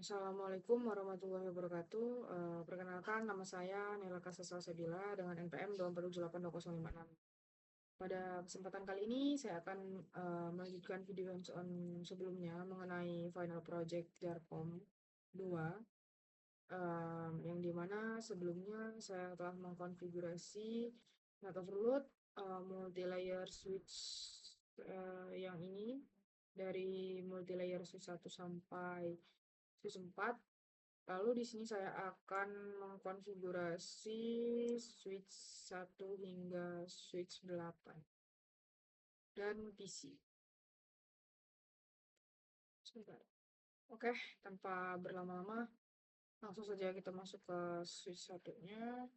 Assalamualaikum warahmatullahi wabarakatuh. Perkenalkan, nama saya Nela Kasasa Sabila dengan NPM 247820056. Pada kesempatan kali ini, saya akan melanjutkan video hands-on sebelumnya mengenai Final Project Jarcom 2, yang dimana sebelumnya saya telah mengkonfigurasi Metaverload multi-layer switch yang ini dari multi-layer switch 1 sampai switch 4. Lalu di sini saya akan mengkonfigurasi switch 1 hingga switch 8 dan PC. Sebentar. Oke, tanpa berlama-lama, langsung saja kita masuk ke switch satunya.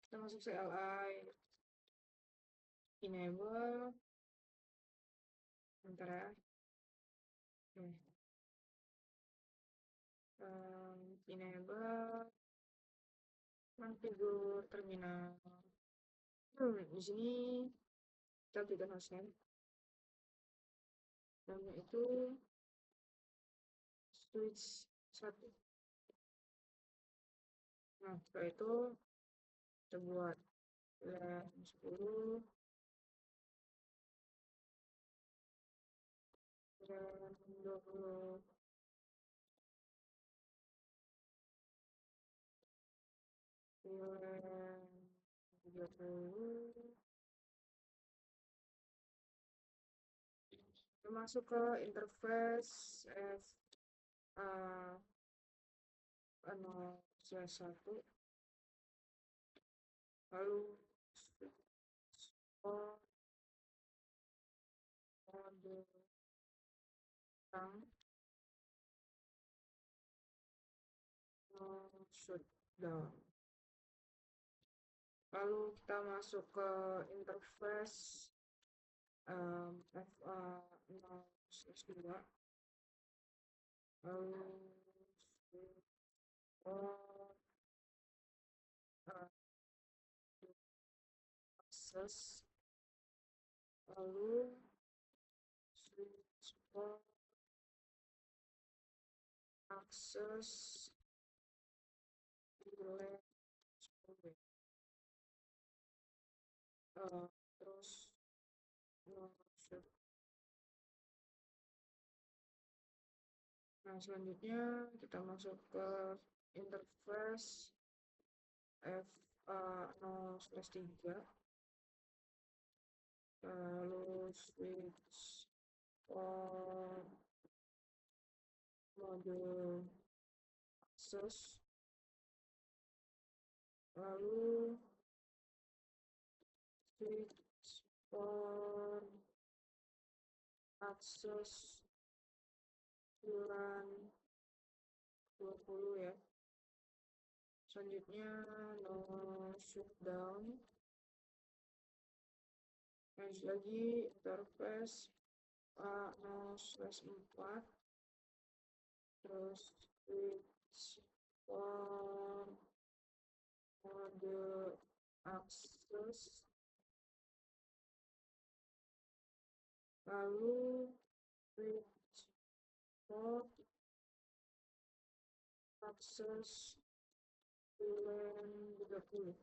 Kita masuk CLI, enable, bentar ya. Oke. Enable, konfigur terminal. Di sini kita tidak hostnya. Namanya itu switch 1. Nah, setelah itu kita buat LAN 10, LAN 20, LAN 30. Kita masuk ke interface F/1, lalu on mode down, shutdown. Lalu kita masuk ke interface FA0/2, lalu on access, lalu switch on akses delay 10. Terus nah, selanjutnya kita masuk ke interface FA0/3, lalu switch on mode akses, lalu switch on akses bulan 20 ya. Selanjutnya no shutdown. Lanjut lagi interface A0/4, terus switch on mode akses, lalu switch on akses bulan 30.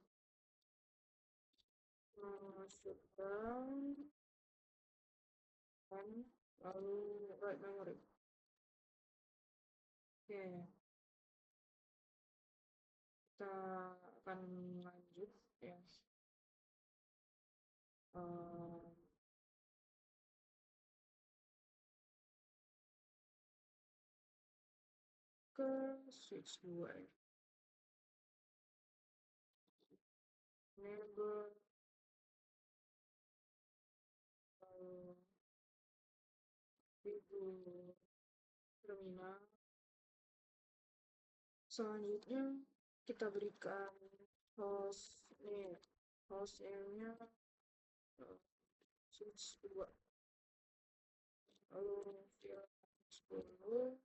Shutdown dan lalu write memory. Oke, kita akan lanjut ya. Ke switch 2 ya. Enable, figur terminal. Selanjutnya kita berikan host name. Host name-nya switch 2. Lalu VLAN 10.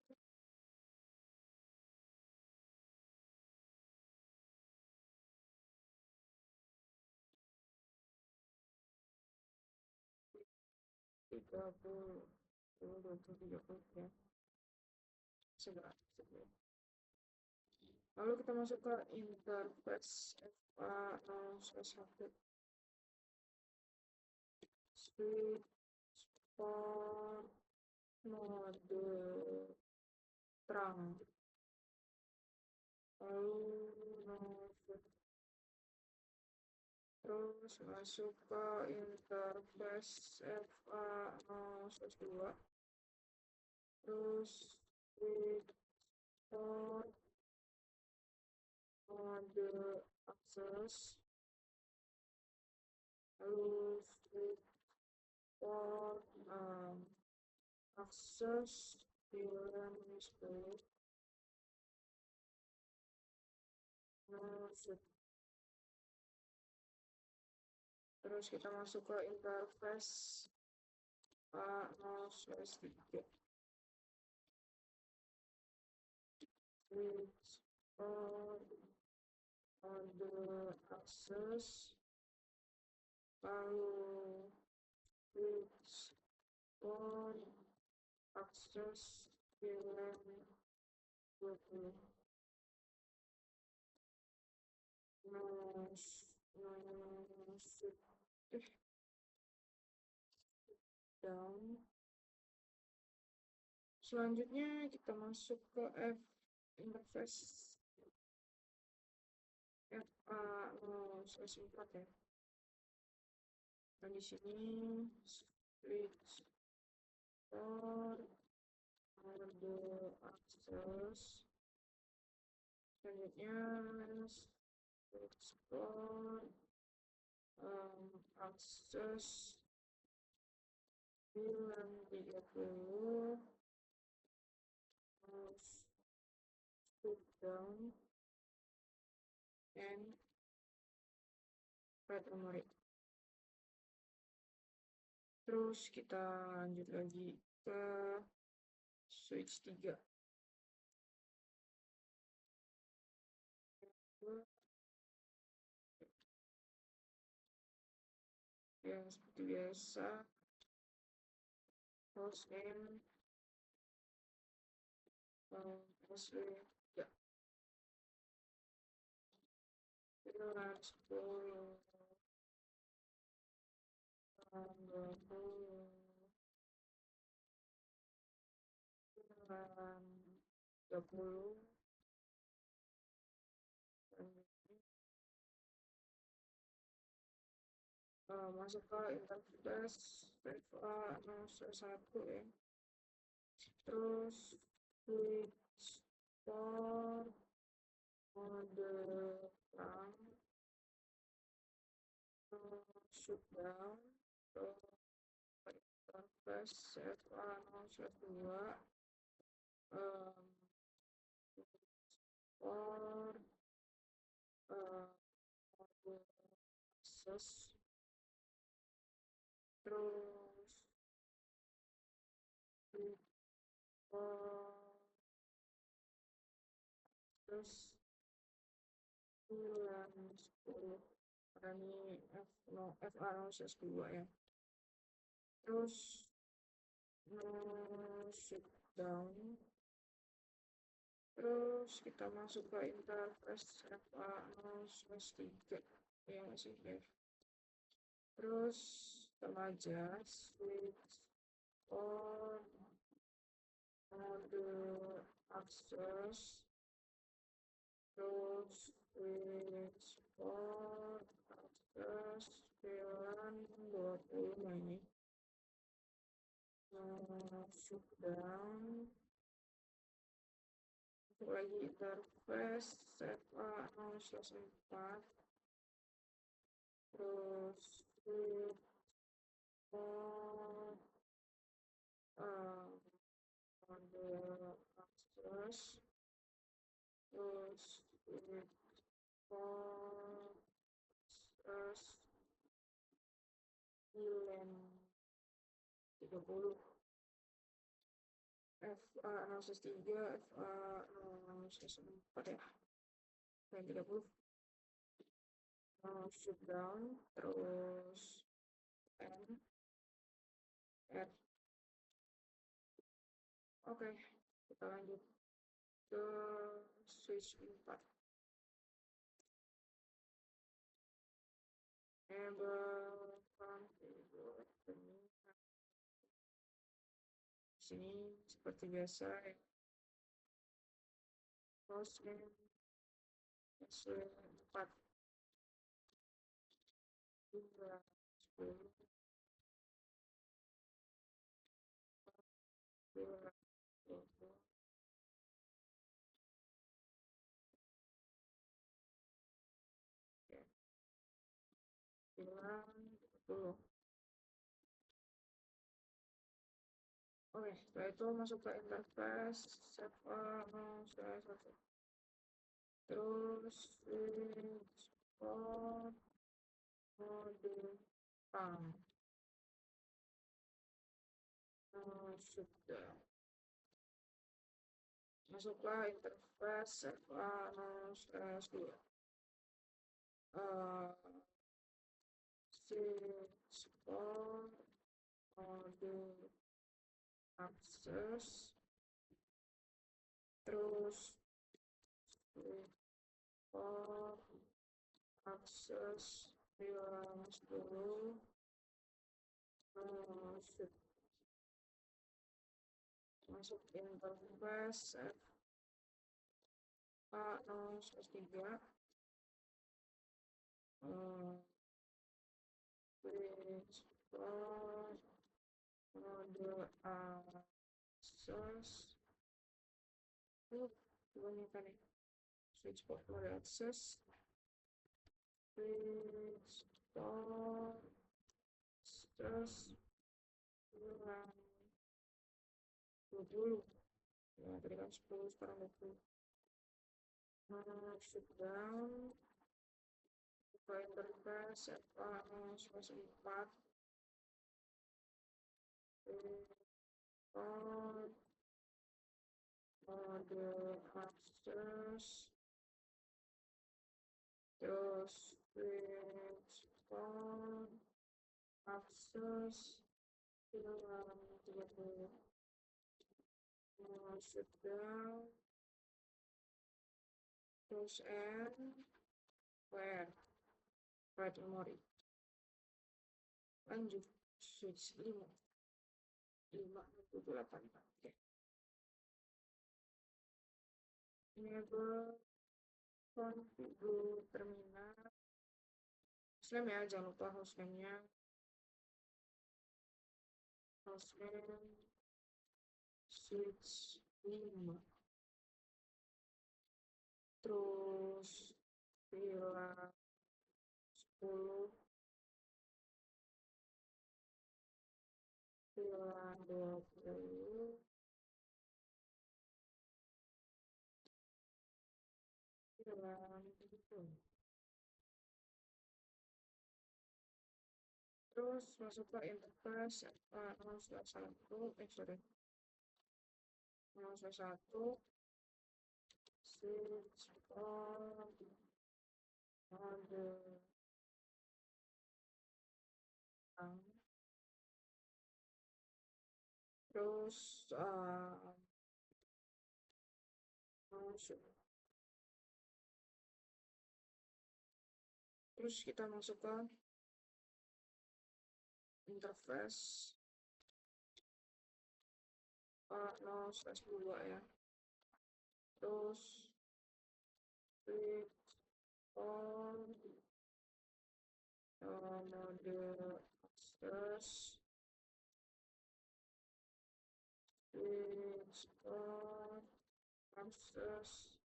Tiga puluh ya. sebelah. Lalu kita masuk ke interface FA01 switch for mode terang. Lalu terus masuk ke interface FA02 terus switch for mode access, lalu switch for access VLAN space, terus kita masuk ke interface A0/3 switch for mode access, lalu switch for access VLAN 20. Down. Selanjutnya kita masuk ke interface FA0/4 ya. Dan di sini switch for mode access. Selanjutnya switch for access VLAN 30, switch down and write memory. Terus kita lanjut lagi ke switch 3. Ya, seperti biasa, hostname password ya, VLAN 10, 20, VLAN 30, masuk ke interface FA01 ya. Terus switch for mode terang, shutdown, interface FA02 for mode access, terus switch for access VLAN 10, karena ini FA02 ya. Terus shutdown. Terus kita masuk ke interface FA0/3 ya, masih ya. Terus remaja switch for mode access, terus switch for access VLAN 20 ini. Shutdown. Lagi interface FA0/4, terus switch for mode access, terus switch for access VLAN 30, FA0/3, FA0/4 ya, VLAN 30. Shutdown, terus N, R. Oke, kita lanjut. ke switch 4. Enable configure sini seperti biasa ya. Hostname password 4 2 10 2 20 ya. Bilang 20. Oke, setelah itu masuk ke interface save saya satu. Terus switch port mode pump. Sudah. Masuklah interface save //2. Switch port mode akses, terus switch port akses bilang 10. Masuk interface A0/3 switch port mode akses kebanyakan nih switch port mode akses switch port terus bilang 20 ya, tadi kan 10 sekarang 20. Shutdown buka interface F//4 port mode akses terus switch port akses bilang 30. Shutdown terus where write memory lanjut switch 5 5/8. Oke, enable configure terminal hostname ya, jangan lupa hostname-nya hostname switch 5 terus bilang 10 bilang 20 bilang 30. Terus masuk ke interface sorry 0/1 switch port mode terus terus kita masuk ke interface A0/2 ya, terus switch port mode akses switch port akses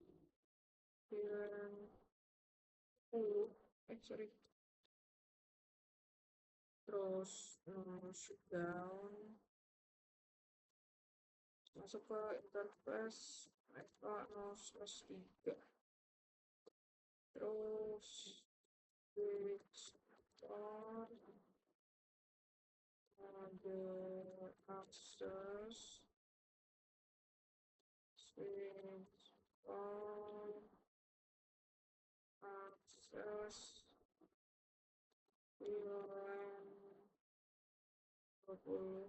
bilang 10 sorry terus shutdown masuk ke interface A0/3 terus switch port mode akses switch port akses bilang 20.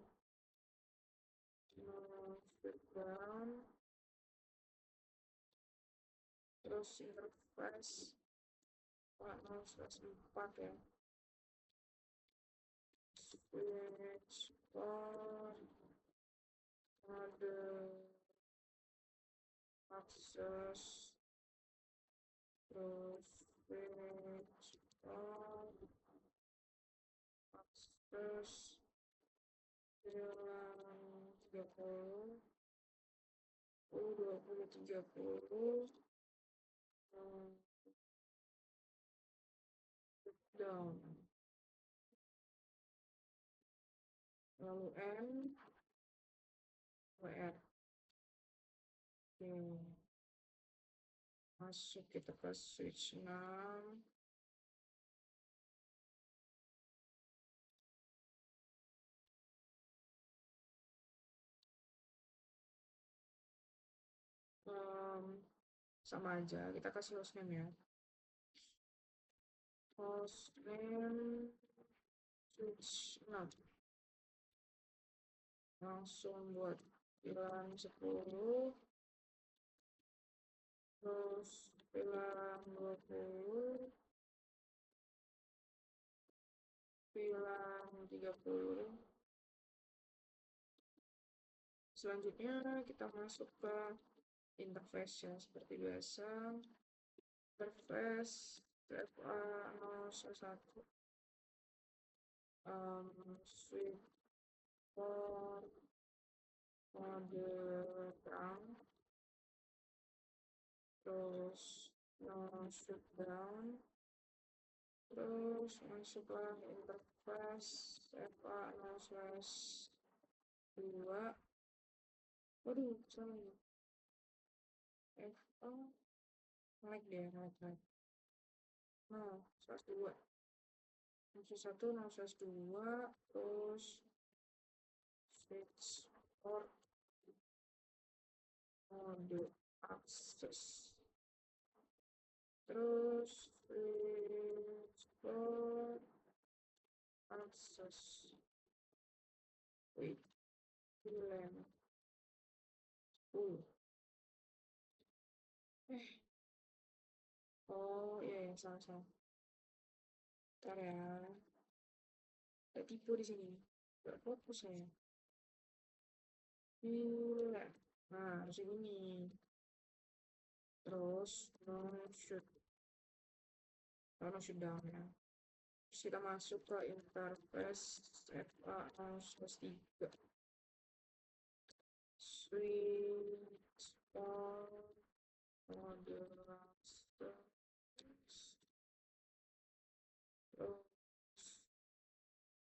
Shutdown terus interface 4 ya, switch port, mode akses, terus switch port, akses, jalan 30, 20, 30, down, lalu M, WR. Oke. Masuk kita ke switch 6. Sama aja, kita kasih hostname ya. Hostname switch 6. Langsung buat VLAN 10, terus VLAN 20, VLAN 30. Selanjutnya kita masuk ke interface ya, seperti biasa. Interface TFA 011, switch port, mode terang, terus shutdown, terus masuklah interface FA 0/2. Waduh, salah ya. FA naik deh, naik. Nah, 102. 101, 0/2, terus switch port, mode akses, terus switch port, akses, wait, VLAN 10. Oh iya ya, salah. Ntar ya, ada tipu di sini. Gak fokus saya. VLAN. Nah, harus ini. Terus no shutdown ya. Terus kita masuk ke interface FA 0/3. Switch port, mode akses, terus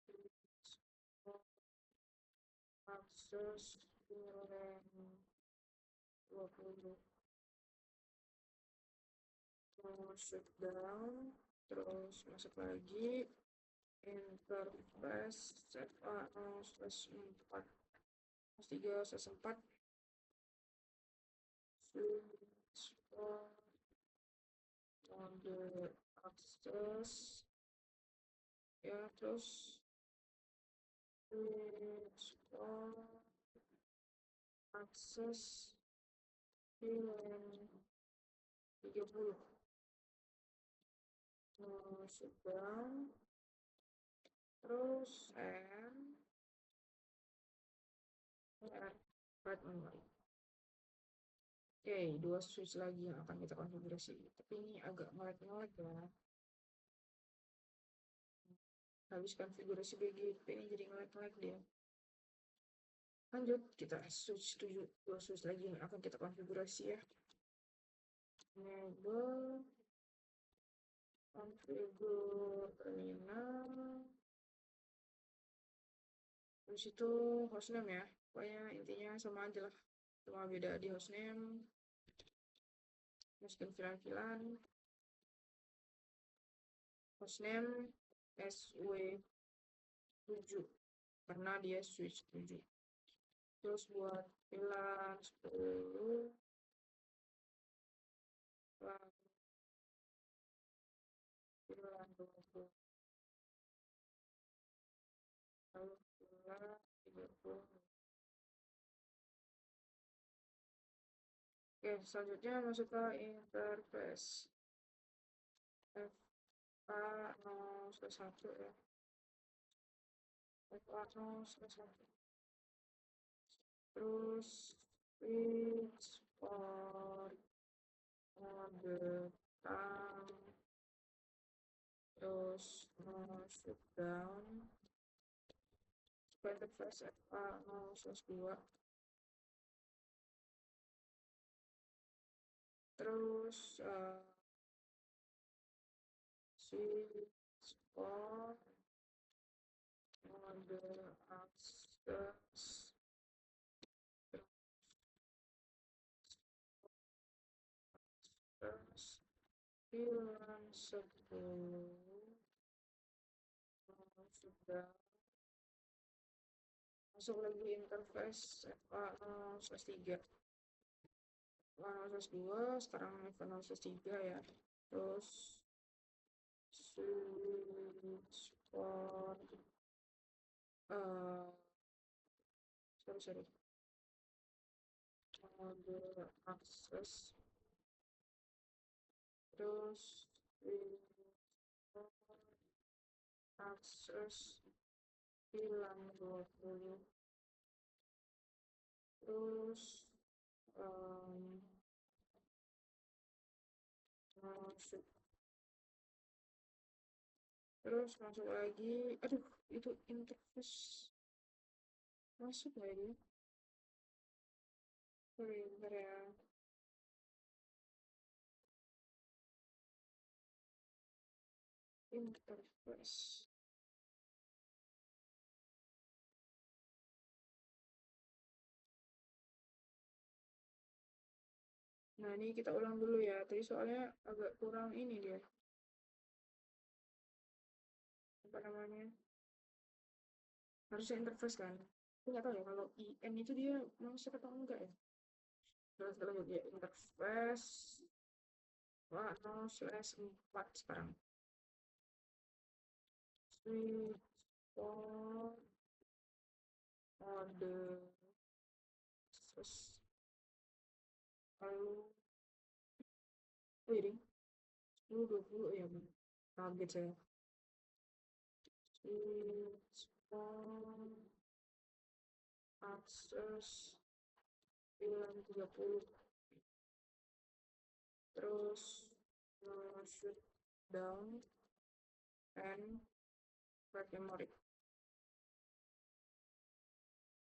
switch port, akses, VLAN 20. Shutdown, terus masuk lagi interface FA 0/4, 3/4, switch port, mode akses ya, terus switch port, akses, VLAN 30. Shutdown, terus right memory. Oke, 2 switch lagi yang akan kita konfigurasi. Tapi ini agak ngelag ya. Habis konfigurasi BGP ini jadi ngelag dia. Lanjut, kita switch 7. 2 switch lagi yang akan kita konfigurasi ya. Enable, configure terminal. Terus itu hostname ya. Pokoknya intinya sama aja lah. Cuma beda di hostname. Masukin VLAN. Hostname SW7 karena dia switch 7. Terus buat VLAN 10, VLAN 20, lalu VLAN 30. Oke, selanjutnya masuk ke interface. FA01 ya. FA01. Terus switch for mode time. Terus shutdown. Interface FA0/2. Terus switch for mode access. Terus bilang 10 sudah masuk lagi interface FA0/3. FA0/2 sekarang FA0/3 ya. Terus switch for sorry mode access. Terus switch for access bilang 20. Terus masuk terus masuk lagi, aduh itu interface masuk lagi, sorry bentar ya. Interface nah ini kita ulang dulu ya, tadi soalnya agak kurang ini dia apa namanya, harusnya interface kan, aku nggak tahu ya kalau IN itu dia masuk atau enggak ya. Terus kita lanjut ya, interface 0/4 sekarang. Switch for mode access. Lalu ini 10-20 ya bener, kaget saya. Switch for access 9:30. Terus shoot down and write memory.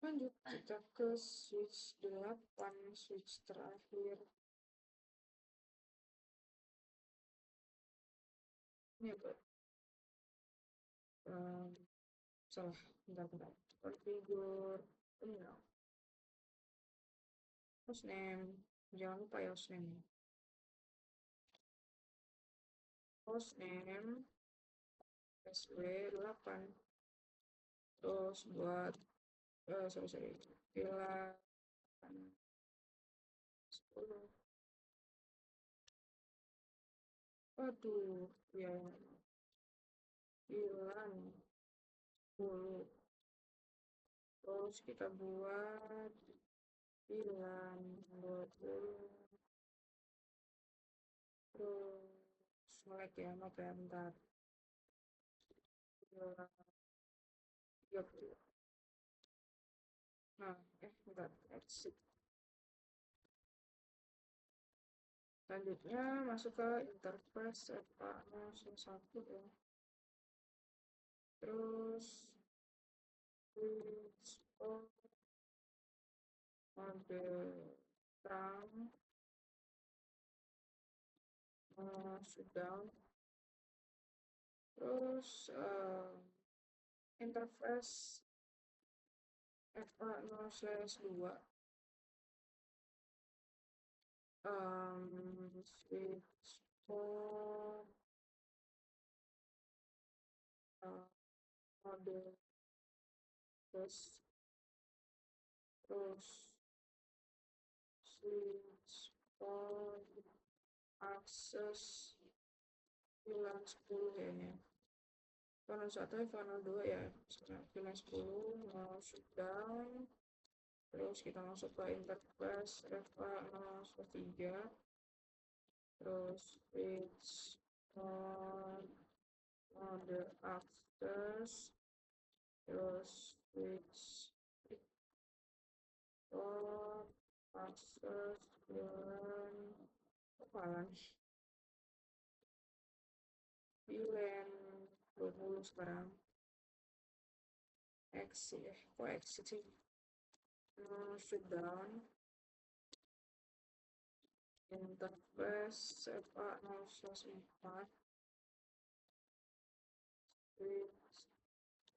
Lanjut kita ke switch 8, switch terakhir. Ini apa? Salah, bentar. Configure terminal. Hostname, jangan lupa ya hostname. Hostname SW8. Terus buat sorry pila 10. Aduh ya bilang 10. Terus kita buat bilang 20. Terus melek ya, maaf ya bentar. 30. Nah bentar, exit. Selanjutnya masuk ke interface FA01 ya. Terus switch on mode terang, shutdown. Terus interface FA0/2 switch for mode test. Terus switch for access bilang 10 kayaknya. Final 1 ya, final 2 ya. Bilang 10 mau shutdown. Terus kita masuk ke interface FA013, terus switch on mode access, terus switch on access dan apalan VLAN 20 sekarang. Exit kok exit sih? Shutdown interface FA014, switch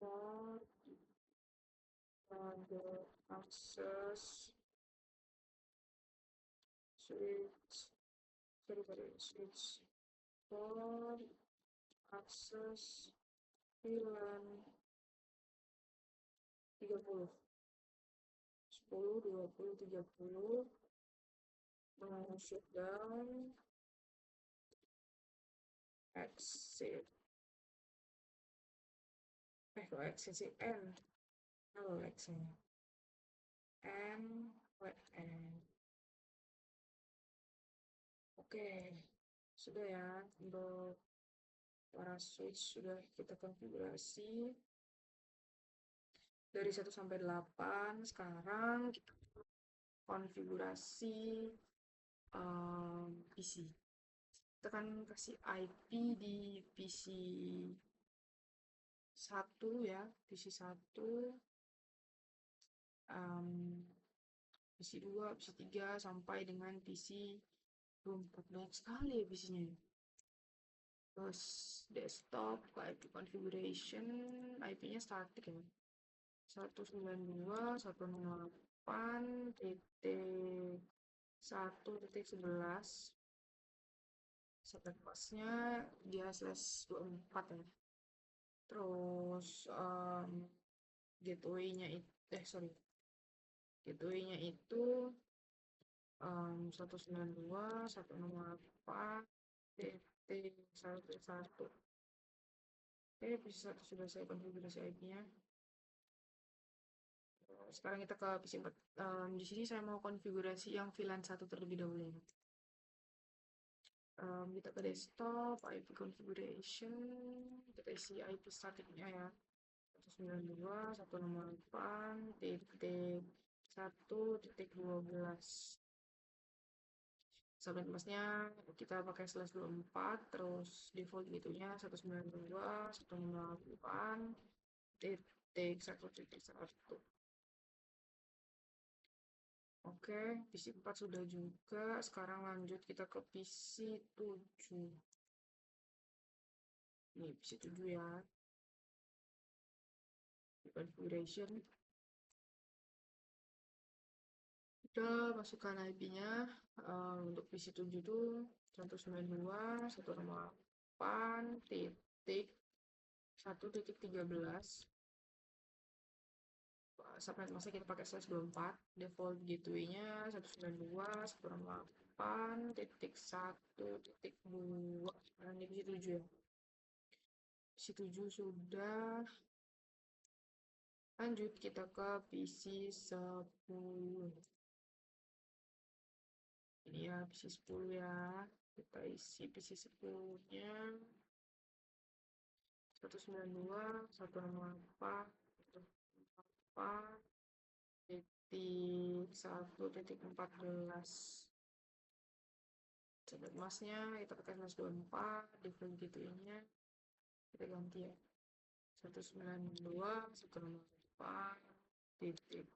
on mode access, switch on access VLAN 30, 10, 20, 30, shutdown, exit. Kok exit sih? N. Halo exit. N, WN. Oke, sudah ya. Untuk para switch sudah kita konfigurasi dari 1 sampai 8. Sekarang kita konfigurasi PC. Kita kan kasih IP di PC 1 ya, PC 1, PC 2, PC 3 sampai dengan PC 4. Banyak sekali ya PC-nya. Terus desktop, IP configuration, IP-nya static ya. 192.168.1.11. Subnet masknya dia /24 ya. Terus gateway-nya itu gateway-nya itu 192.168.1.1. Oke, PC 1 sudah saya konfigurasi IP-nya. Sekarang kita ke PC 4. Di sini saya mau konfigurasi yang VLAN 1 terlebih dahulu. Kita ke desktop, IP configuration, kita isi IP statiknya ya. 192.168.1.12. Subnet masknya kita pakai /24, terus default gitunya 192.168.1.1. Oke, PC 4 sudah juga. Sekarang lanjut kita ke PC 7. Ini PC 7 ya. Configuration. Kita masukkan IP-nya. Untuk PC 7 itu 192.168.1.13. Subnet masknya kita pakai /24. Default gateway-nya 192.168.1.2. Ini PC 7 ya. PC 7 sudah. Lanjut kita ke PC 10. Ini ya PC 10 ya. Kita isi PC 10-nya 192.168.1.14. Subnet masknya kita pakai /24, default gateway-nya kita ganti ya 192.168.1.2.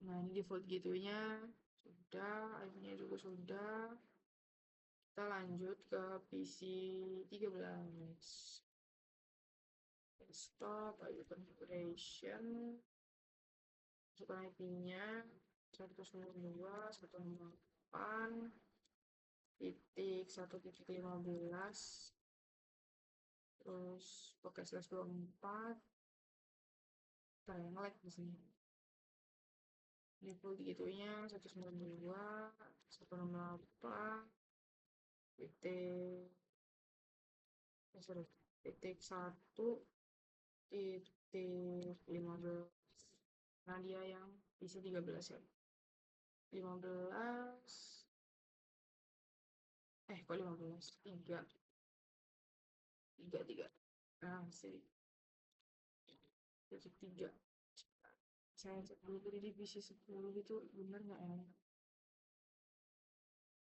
Nah, ini default gateway-nya sudah, IP-nya juga sudah. Kita lanjut ke PC 13. Desktop, IP configuration, masukkan IP-nya 192.168.1.15. Terus pakai /24. Saya nge-lag di sini. Default gateway-nya 192.168.1. titik 15. Nah dia yang PC 13 ya, 15, kok 15, 3, 3, nah sih, titik 3. Saya cek dulu di PC 10 itu bener nggak ya?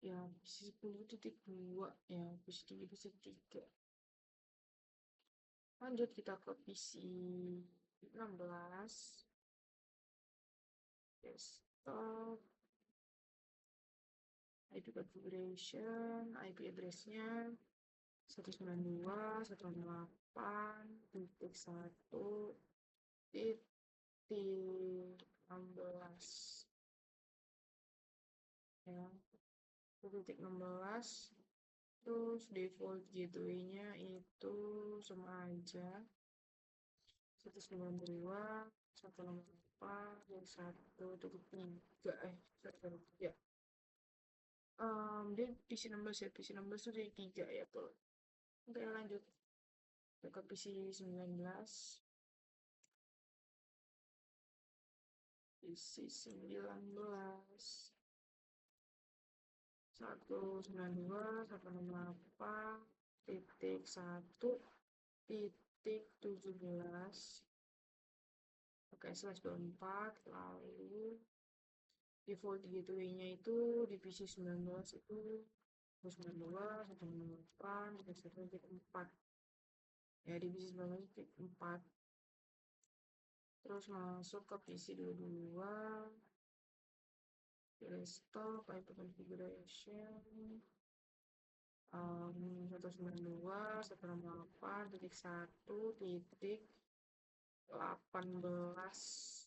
Ya PC 10.2 ya, PC 3. Lanjut kita ke PC 16 desktop, IP configuration, IP address-nya 192.168.16 ya, 1.16. Terus default gateway-nya itu sama aja, 192.168.1.3 1.3. Dia PC 16 ya, PC 16 itu dari 3 ya tuh. Oke lanjut ke PC 19. PC 19 192.168.1.17 oke /24. Lalu default gateway-nya itu di PC 19 itu 192, 168, 1.4 ya, di PC 19 titik 4. Terus masuk ke PC 22 desktop, IP configuration 192.168.1.18.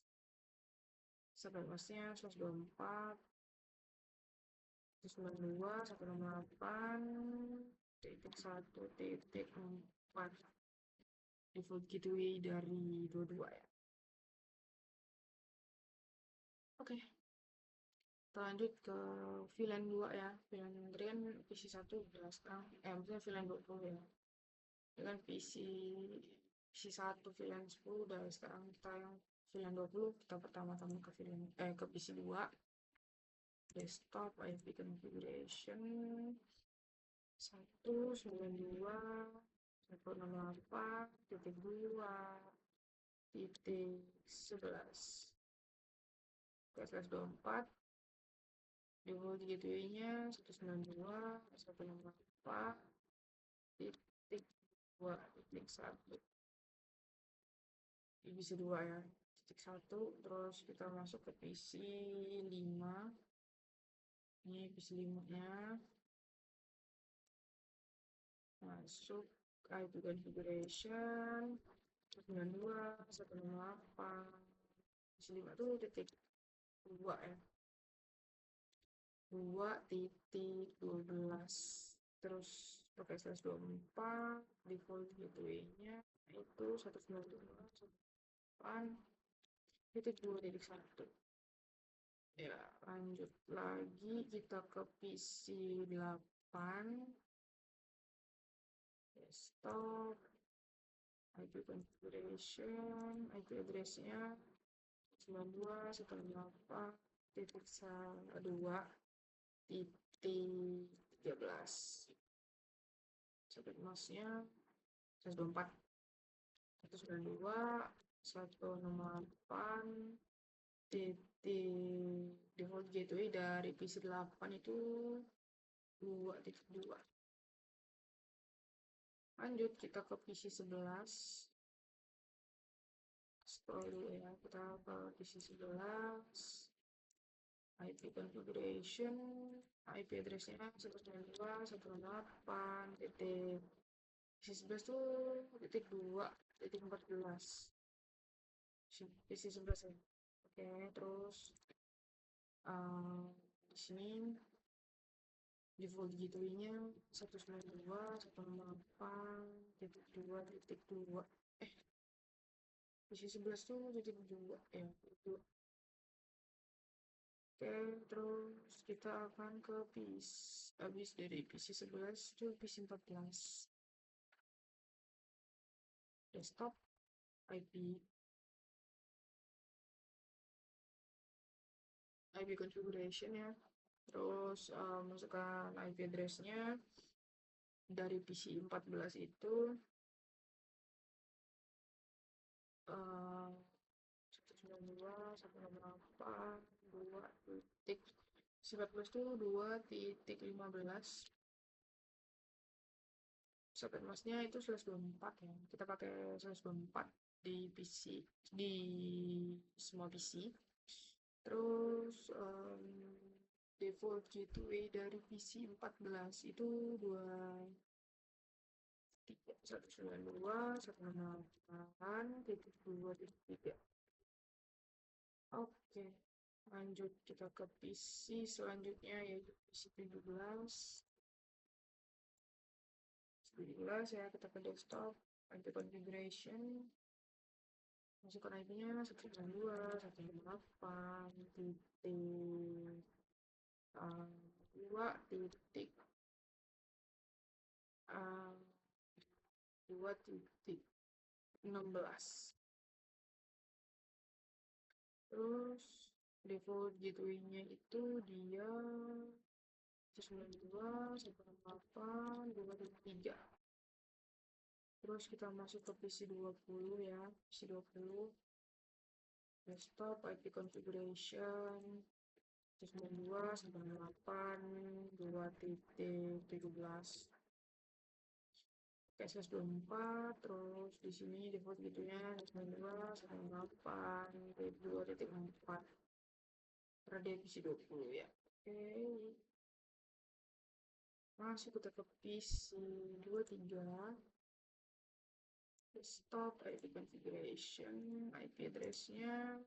Sebenarnya 124, 192, 168.1.4 default gateway dari 22 ya. Oke, kita lanjut ke VLAN 2 ya. VLAN tadi kan PC 1 udah sekarang, maksudnya VLAN 20 ya. Dengan PC 1 VLAN 10 udah, sekarang kita yang VLAN 20. Kita pertama-tama ke ke PC 2 desktop, IP configuration 192.168.2.11 /24. Default gateway-nya 192.168.2.1 bisa 2 ya, titik 1. Terus kita masuk ke PC 5. Ini PC 5 nya, masuk IP configuration 192.168. PC 5 tuh titik 2 ya, 2.12. Terus pakai /24. Default gateway-nya itu 192.168.2.1 ya. Lanjut lagi kita ke PC 8 desktop, IP configuration, IP address-nya 92.168.2.13. Soket mouse-nya 124, 192.168. Default gateway dari PC 8 itu 2.2. Lanjut kita ke PC 11. Scroll dulu ya, kita ke PC 11. IP configuration, IP address-nya 192.168. PC 11 tuh titik 2, titik 14. PC 11 ya. Oke, terus di sini default gateway-nya 192.168.2.2. PC 11 tuh titik 2 ya, 2. Oke, terus kita akan ke PC, habis dari PC 11 ke PC 14 desktop, IP configuration ya. Terus masukkan IP address-nya dari PC 14 itu 192.168.2 itu 2.15. Soket masnya itu 124 ya. Kita pakai 124 di PC, di semua PC. Terus default gateway dari PC 14 itu 192.168.2.3. Oke, lanjut kita ke PC selanjutnya yaitu PC 17 ya. Kita ke desktop, IP configuration, masukkan IP-nya 192.2.16. Terus default gateway-nya itu dia 192.168.2.3. Terus kita masuk ke PC 20 ya. PC 20 desktop IP configuration 192.168.2.17. SS24, terus di sini default gitunya 192.168.2.4 pada PC 20 ya. Oke, masuk kita ke PC 23 desktop IP configuration, IP address-nya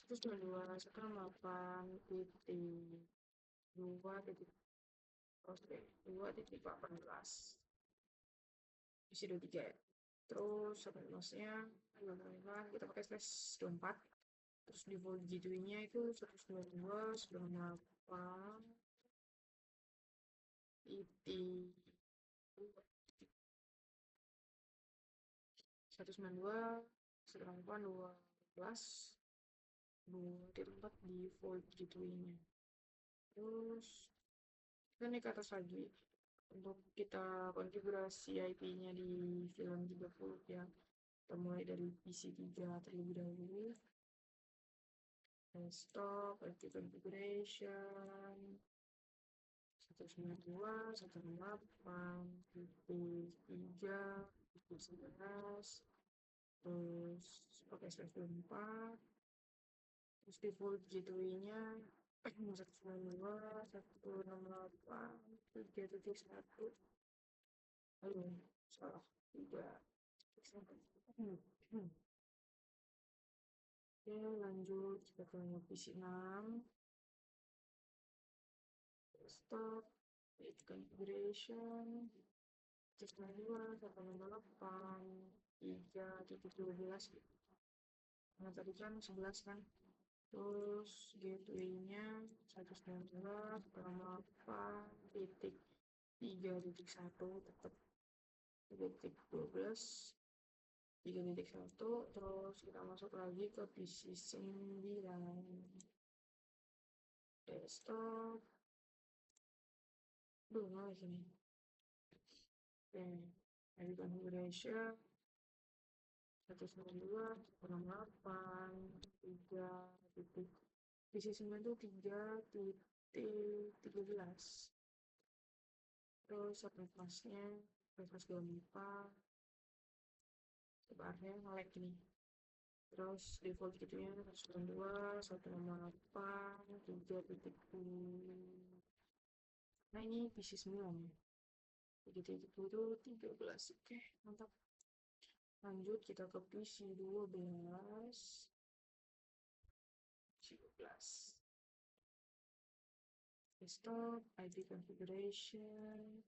192.168.2.18 PC 23 ya. Terus sampai masnya kita pakai slash 24. Terus default gateway-nya itu 192.168 IT 192.168.2.4 default gateway-nya. Terus kita naik ke atas lagi untuk kita konfigurasi IP-nya di film 30 ya. Kita mulai dari PC 3 terlebih dahulu. Desktop, IP configuration 192.168.3.11, terus pakai slash 24. Terus default gateway-nya 192.168.3.1. Aduh, salah 3. Oke, lanjut kita ke PC 6 desktop IP configuration 192.168.3.12. Nah, tadi kan 11 kan. Terus gateway-nya 192.8.3.1 tetap 3.12 3.1. Terus kita masuk lagi ke PC 9 desktop. Mana sini? Oke, IP configuration 192.168.3. PC 9 itu 3.13. Terus subnet masknya 124. Sebarnya nge-lag ini. Terus default gitunya 192.168.3.2. Nah ini PC 9 ya. Begitu itu 13. Oke, mantap. Lanjut kita ke PC 12. Desktop IP configuration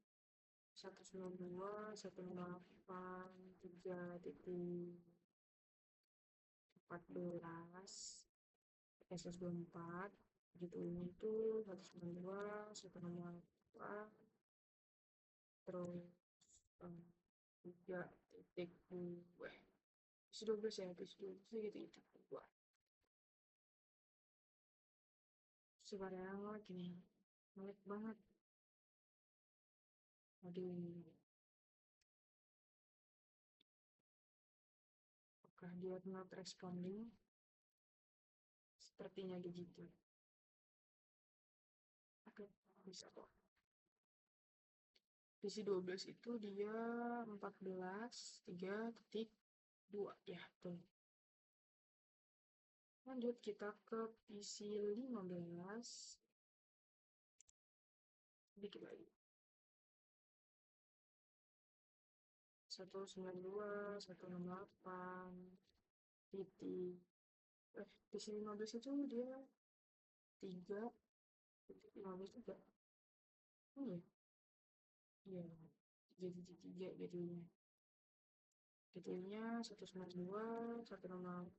192.168.3.14 SS24. Gitu ini itu 192.168 terus 3.2. PC 12 ya, PC 12 gitu buat sekarang lagi nih melek banget. Aduh, apakah dia not responding? Sepertinya begitu. Oke, bisa kok. PC 12 itu dia 14.3.2 ya, tuh. Lanjut kita ke PC 15. Dikit lagi. 192, 168, titik. PC 15 itu dia 3, titik 15 juga. Oh iya, iya. 3.3 jadinya. Jadinya 192, 168,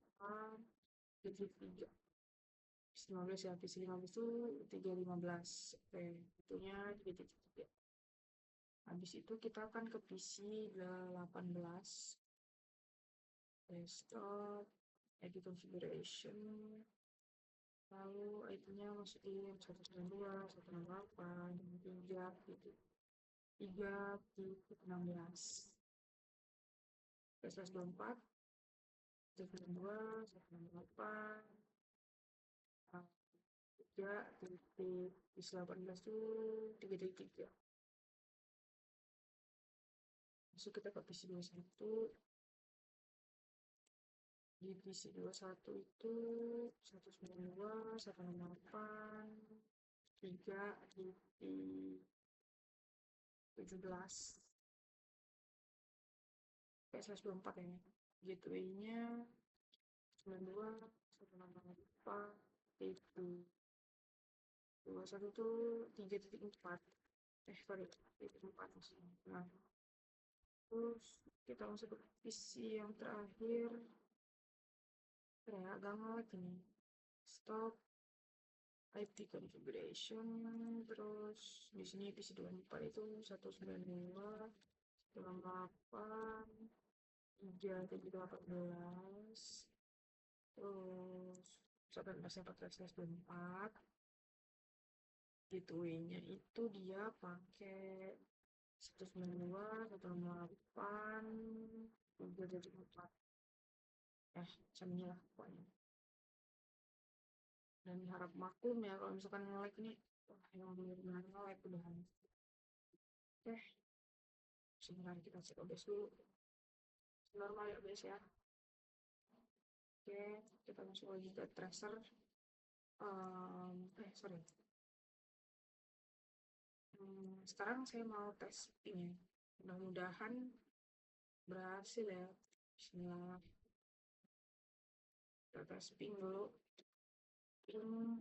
titik 3. PC 15 ya, PC 15 itu 315. Oke, itunya 3.3. Habis itu kita akan ke PC 18. Desktop, edit configuration, lalu ID-nya masukin 192, 168, 3, gitu. 3.16. PS24, 192, 168, 3, titik, 18 itu 3.3. Masuk kita ke PC 21. Di PC 21 itu 192, 168, 3, titik 17. PS24 ya. Gateway-nya 92, 168, itu 21 tuh 3.4. Sorry, 3.4 maksudnya. Nah, terus kita masuk ke PC yang terakhir. Agak ngelag ini. Stop IP configuration. Terus di sini PC 24 itu 192, 168, 3.18, terus 14.14.24. Gateway-nya itu dia pakai 192, 168, 3.4. Macam inilah pokoknya. Dan harap maklum ya kalau misalkan nge-like ini, wah yang benar-benar nge-like udahan. Oke, sebentar kita cek OBS dulu. Normal ya OBS ya. Oke, kita masuk lagi ke tracer. Sorry. Sekarang saya mau tes ping ya. Mudah-mudahan berhasil ya. Bismillah. Kita tes ping dulu. Ping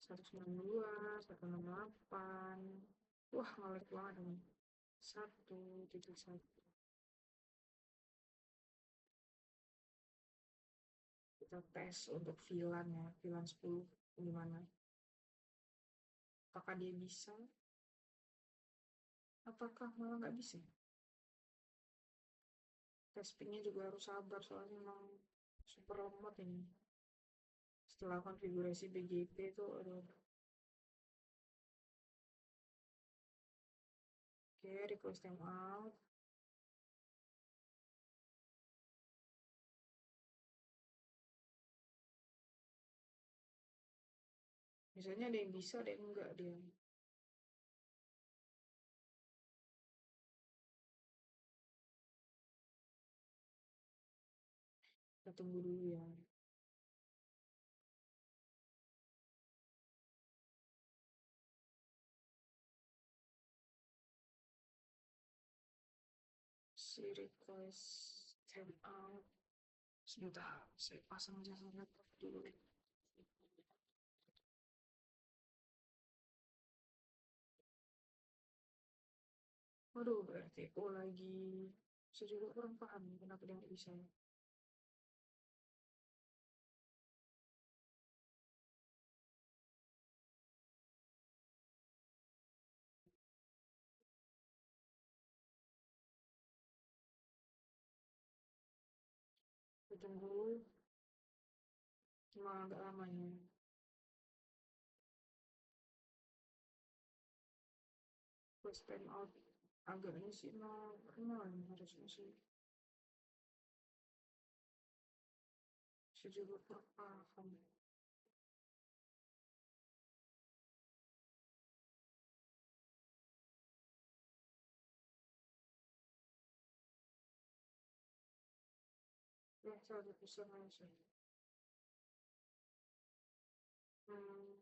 192, 168. Wah, ngelag banget ini. 1.1. Kita tes untuk VLAN ya, VLAN 10 gimana. Apakah dia bisa? Apakah malah nggak bisa? Tes pingnya juga harus sabar soalnya memang super lemot ini. Setelah konfigurasi BGP itu aduh. Oke, request time out. Misalnya ada yang bisa, ada yang enggak dia. Kita tunggu dulu ya. Si request time out. Sebentar, saya pasang jasa laptop dulu. Waduh, RTO lagi. Saya juga kurang paham kenapa dia nggak bisa. tunggu. Cuma agak lama ya. First time out agaknya sih normal harusnya sih. Saya juga kurang paham. Ya, saya bisa aja. Hmm,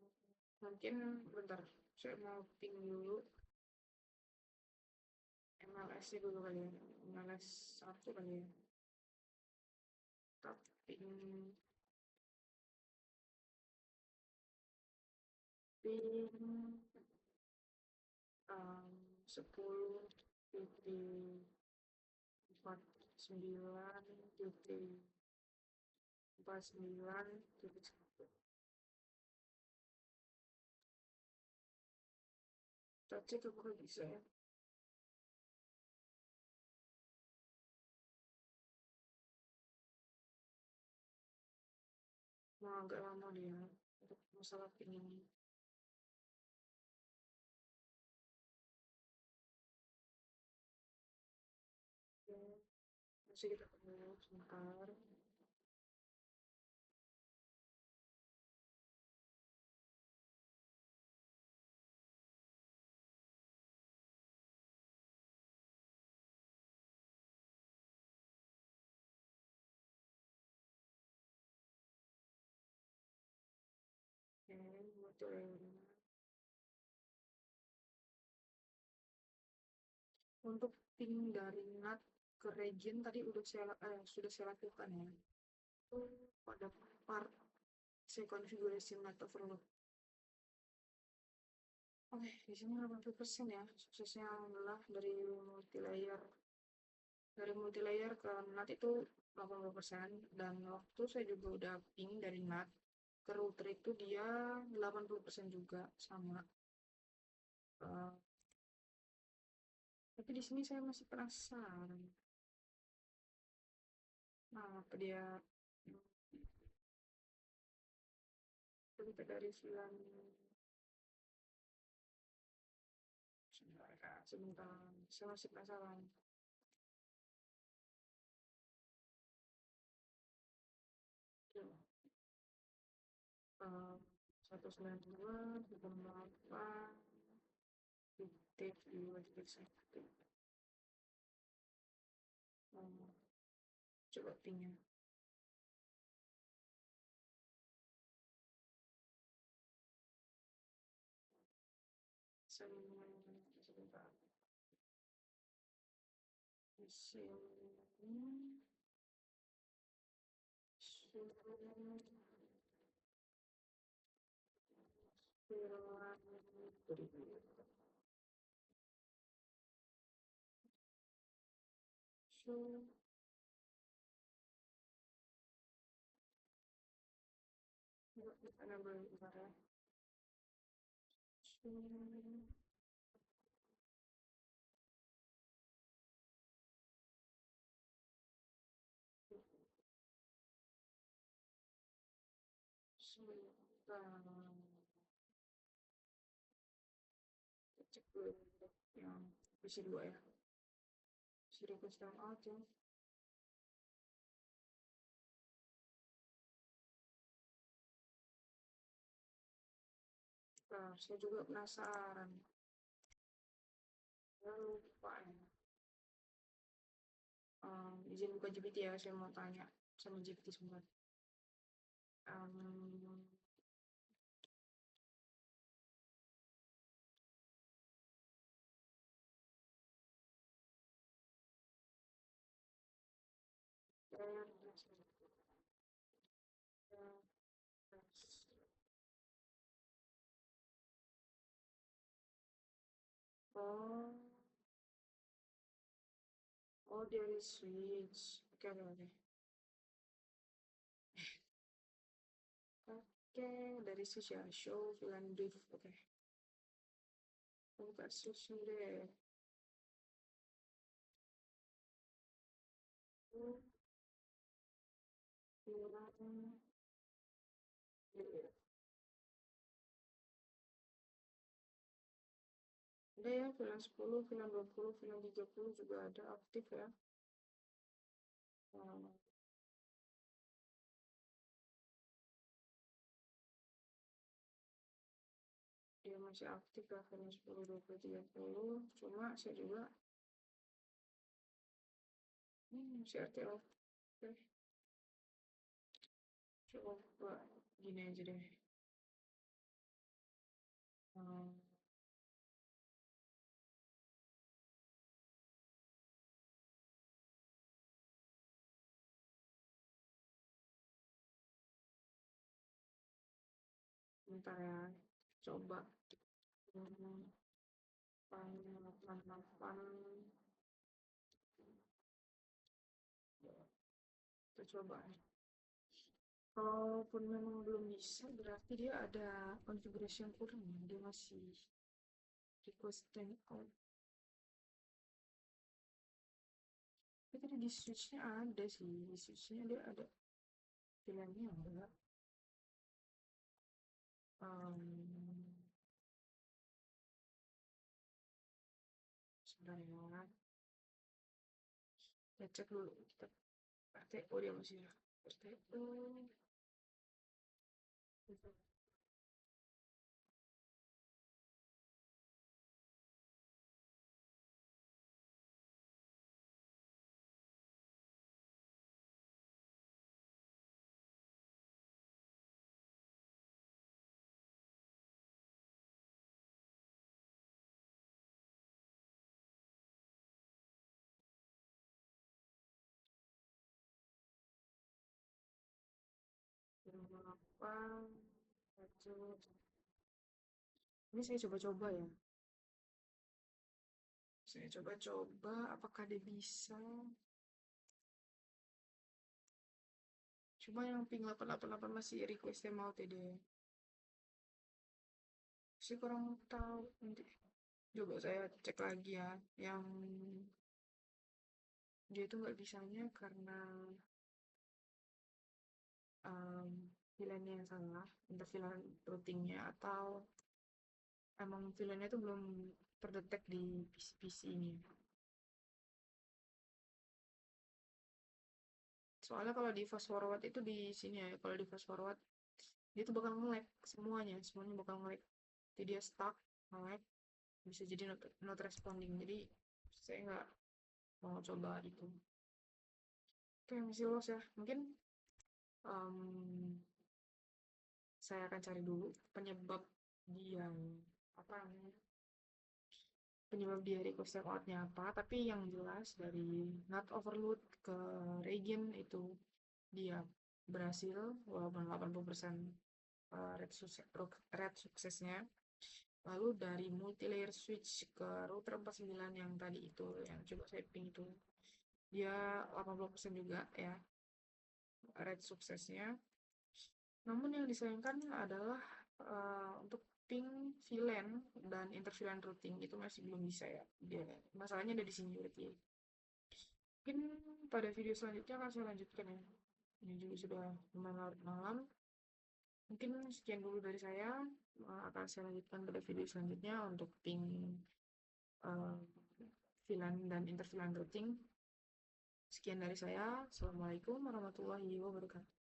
mungkin bentar. Saya mau ping dulu. MLS dulu kali ya. MLS satu kali ya. Tapi ping 10 titik 49 titik 49 titik 1. Kita cek apakah bisa ya. Mau agak lama dia untuk masalah ping ini. Oke, masih kita tunggu sebentar. Oke, betul. Untuk ping dari NAT ke region tadi sudah saya lakukan ya. Itu pada part saya konfigurasi NAT overload. Oke, di sini 80% ya. Suksesnya adalah dari multi layer ke NAT itu 80%, dan waktu saya juga udah ping dari NAT ke router itu dia 80% juga sama. Uh, tapi di sini saya masih penasaran. Nah, apa dia dari 9 sebentar, saya masih penasaran. 192 delapan titik 2 titik 1. Coba pingnya. Sebentar. Di sini cek dulu yang bisa 2 ya. Sudah custom aja. Nah, saya juga penasaran. Saya lupa ya. Izin buka GPT ya, saya mau tanya sama GPT sebentar. Oh, oh dari switch. Oke, oke, oke. Oke, dari switch ya. Show VLAN brief. Oke. Buka switch deh. Ada ya, film 10, film 20, film 30 juga ada aktif ya. Nah, dia masih aktif lah film 10, 20, 30. Cuma saya juga masih RTO. Oke, coba gini aja deh. Hmm, bentar ya, coba. 888. Kita coba. Kalaupun memang belum bisa, berarti dia ada konfigurasi yang kurang ya. Dia masih request timeout. Tapi tadi di switch-nya ada sih. Di switch-nya dia ada pilihannya enggak. Sebentar ya. Kita cek dulu. Kita RTO dia masih RTO. Berapa? Ini saya coba-coba ya. Saya coba-coba apakah dia bisa. Cuma yang ping 888 masih requestnya mau TD. Saya kurang tahu nanti. Coba saya cek lagi ya. Yang dia itu nggak bisanya karena um, pilihannya yang salah. Entah pilihan routingnya atau emang pilihannya itu belum terdetek di PC ini. Soalnya kalau di fast forward itu di sini ya. Kalau di fast forward dia tuh bakal nge-lag semuanya bakal nge-lag. Jadi dia stuck, nge-lag, bisa jadi not responding. Jadi saya nggak mau coba itu. Oke, masih lost ya. Mungkin um, saya akan cari dulu penyebab dia apa namanya, penyebab dia request out-nya apa. Tapi yang jelas dari not overload ke region itu dia berhasil walaupun 80% rate suksesnya. Lalu dari multi-layer switch ke router 49 yang tadi itu, yang coba saya ping itu, dia 80% juga ya rate suksesnya. Namun yang disayangkan adalah untuk ping VLAN dan inter-VLAN routing itu masih belum bisa ya. Dia, masalahnya ada di sini berarti. Mungkin pada video selanjutnya akan saya lanjutkan ya. Ini juga sudah lumayan larut malam. Mungkin sekian dulu dari saya. Akan saya lanjutkan pada video selanjutnya untuk ping uh, VLAN dan inter-VLAN routing. Sekian dari saya. Assalamualaikum warahmatullahi wabarakatuh.